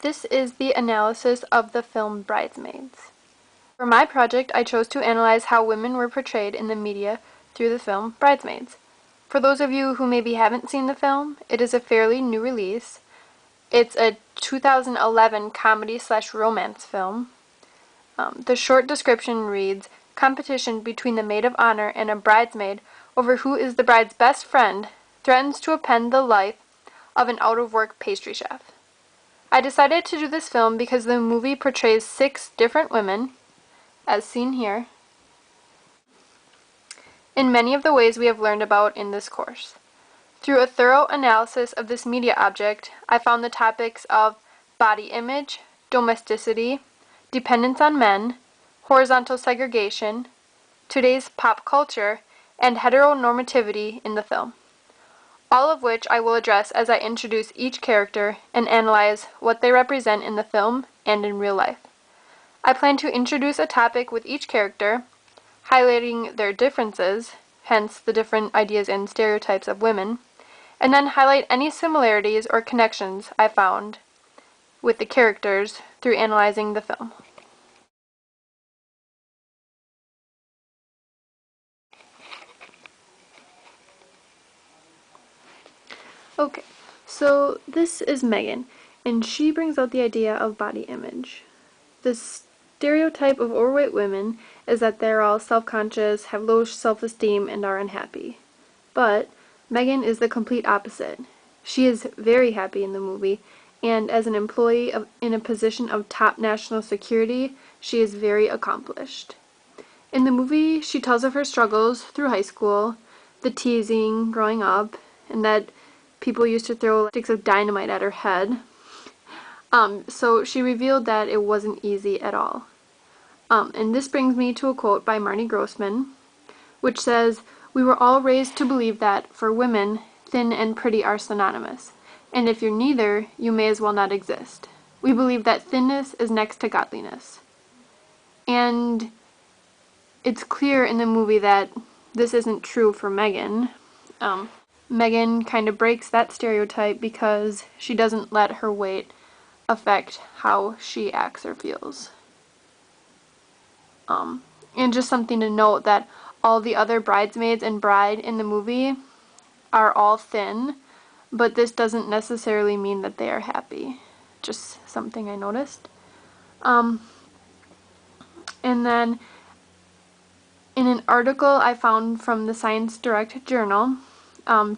This is the analysis of the film Bridesmaids. For my project, I chose to analyze how women were portrayed in the media through the film Bridesmaids. For those of you who maybe haven't seen the film, it is a fairly new release. It's a 2011 comedy/romance film. The short description reads, "Competition between the maid of honor and a bridesmaid over who is the bride's best friend threatens to upend the life of an out-of-work pastry chef." I decided to do this film because the movie portrays 6 different women, as seen here, in many of the ways we have learned about in this course. Through a thorough analysis of this media object, I found the topics of body image, domesticity, dependence on men, horizontal segregation, today's pop culture, and heteronormativity in the film, all of which I will address as I introduce each character and analyze what they represent in the film and in real life. I plan to introduce a topic with each character, highlighting their differences, hence the different ideas and stereotypes of women, and then highlight any similarities or connections I found with the characters through analyzing the film. Okay, so this is Megan, and she brings out the idea of body image. The stereotype of overweight women is that they're all self-conscious, have low self-esteem, and are unhappy. But Megan is the complete opposite. She is very happy in the movie, and as an employee in a position of top national security, she is very accomplished. In the movie, she tells of her struggles through high school, the teasing growing up, and that people used to throw sticks of dynamite at her head. So she revealed that it wasn't easy at all. And this brings me to a quote by Marnie Grossman, which says, "We were all raised to believe that, for women, thin and pretty are synonymous, and if you're neither, you may as well not exist. We believe that thinness is next to godliness." And it's clear in the movie that this isn't true for Megan. Megan kind of breaks that stereotype because she doesn't let her weight affect how she acts or feels. And just something to note that all the other bridesmaids and bride in the movie are all thin, but this doesn't necessarily mean that they are happy. Just something I noticed. And then in an article I found from the Science Direct Journal,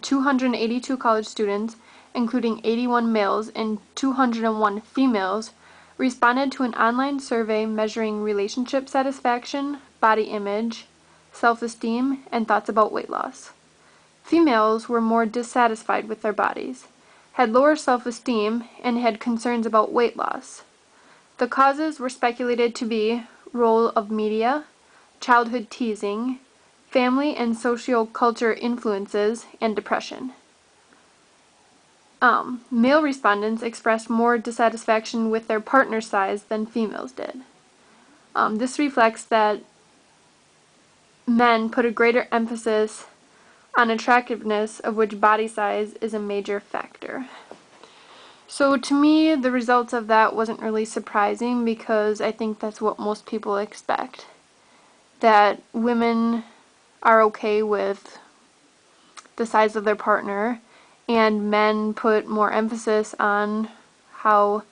282 college students, including 81 males and 201 females, responded to an online survey measuring relationship satisfaction, body image, self-esteem, and thoughts about weight loss. Females were more dissatisfied with their bodies, had lower self-esteem, and had concerns about weight loss. The causes were speculated to be role of media, childhood teasing, family and socio-culture influences, and depression. Male respondents expressed more dissatisfaction with their partner size than females did. This reflects that men put a greater emphasis on attractiveness, of which body size is a major factor. So to me, the results of that wasn't really surprising because I think that's what most people expect. That women are okay with the size of their partner, and men put more emphasis on how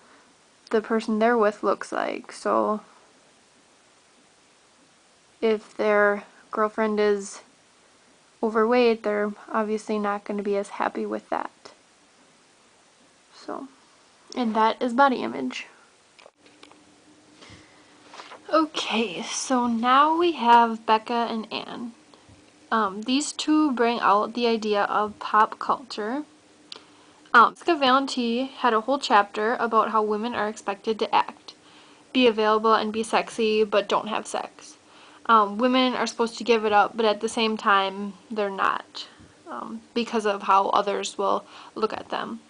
the person they're with looks like. So if their girlfriend is overweight, they're obviously not going to be as happy with that. So, and that is body image. Okay, so now we have Becca and Anne. These two bring out the idea of pop culture. Jessica Valenti had a whole chapter about how women are expected to act, be available and be sexy, but don't have sex. Women are supposed to give it up, but at the same time, they're not, because of how others will look at them.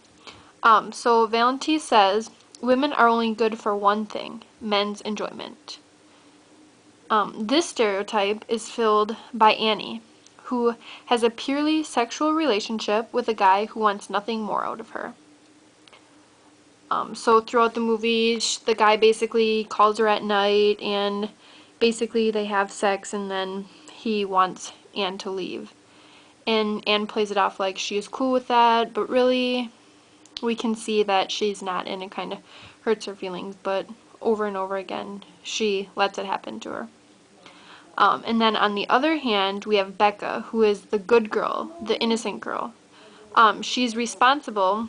So Valenti says, women are only good for one thing, men's enjoyment. This stereotype is filled by Annie, who has a purely sexual relationship with a guy who wants nothing more out of her. So throughout the movie, the guy basically calls her at night, and basically they have sex, and then he wants Anne to leave. And Anne plays it off like she is cool with that, but really we can see that she's not, and it kind of hurts her feelings, but over and over again she lets it happen to her. And then on the other hand, we have Becca, who is the good girl, the innocent girl. She's responsible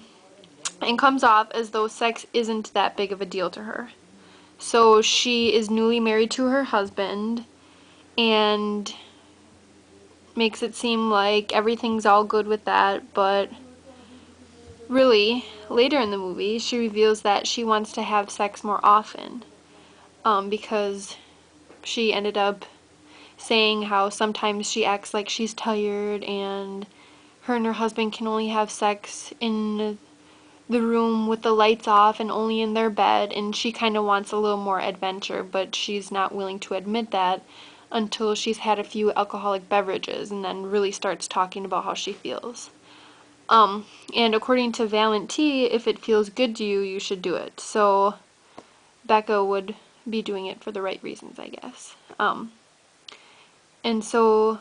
and comes off as though sex isn't that big of a deal to her. So she is newly married to her husband and makes it seem like everything's all good with that, but really, later in the movie, she reveals that she wants to have sex more often, because she ended up saying how sometimes she acts like she's tired, and her and her husband can only have sex in the room with the lights off and only in their bed, and she kind of wants a little more adventure, but she's not willing to admit that until she's had a few alcoholic beverages, and then really starts talking about how she feels. And according to Valenti, if it feels good to you, you should do it. So Becca would be doing it for the right reasons, I guess. And so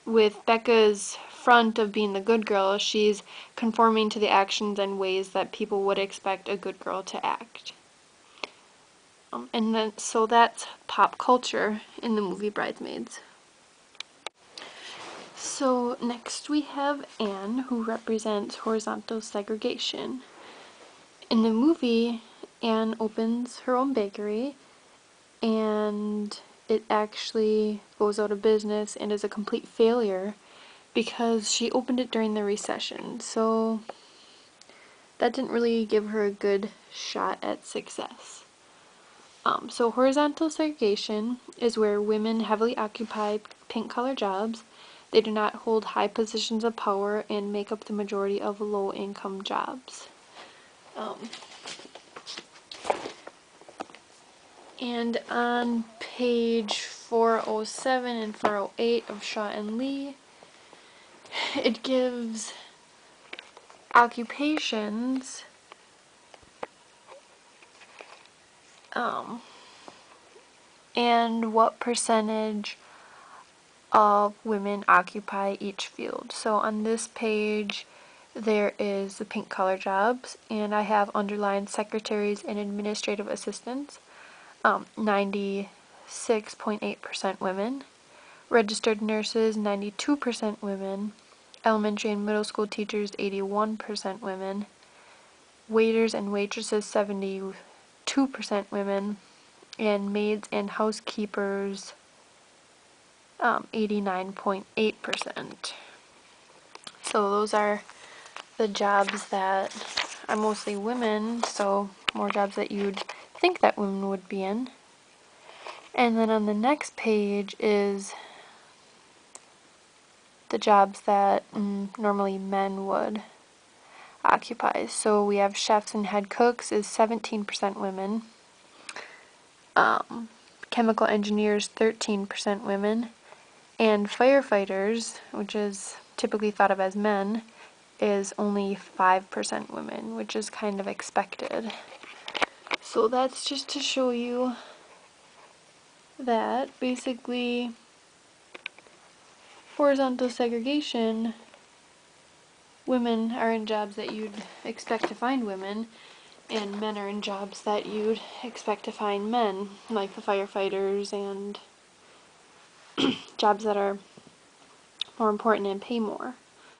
with Becca's front of being the good girl, she's conforming to the actions and ways that people would expect a good girl to act. And then, so that's pop culture in the movie Bridesmaids. So next we have Anne, who represents horizontal segregation. In the movie, Anne opens her own bakery, and it actually goes out of business and is a complete failure because she opened it during the recession. So that didn't really give her a good shot at success. So horizontal segregation is where women heavily occupy pink-collar jobs. They do not hold high positions of power and make up the majority of low-income jobs. And on page 407 and 408 of Shaw and Lee, it gives occupations and what percentage of women occupy each field. So on this page there is the pink collar jobs, and I have underlined secretaries and administrative assistants, 96.8% women. Registered nurses, 92% women. Elementary and middle school teachers, 81% women. Waiters and waitresses, 72% women. And maids and housekeepers, 89.8%. So those are the jobs that are mostly women, so more jobs that you'd think that women would be in. And then on the next page is the jobs that normally men would occupy. So we have chefs and head cooks is 17% women. Chemical engineers, 13% women. And firefighters, which is typically thought of as men, is only 5% women, which is kind of expected. So that's just to show you that basically horizontal segregation, women are in jobs that you'd expect to find women, and men are in jobs that you'd expect to find men, like the firefighters and jobs that are more important and pay more.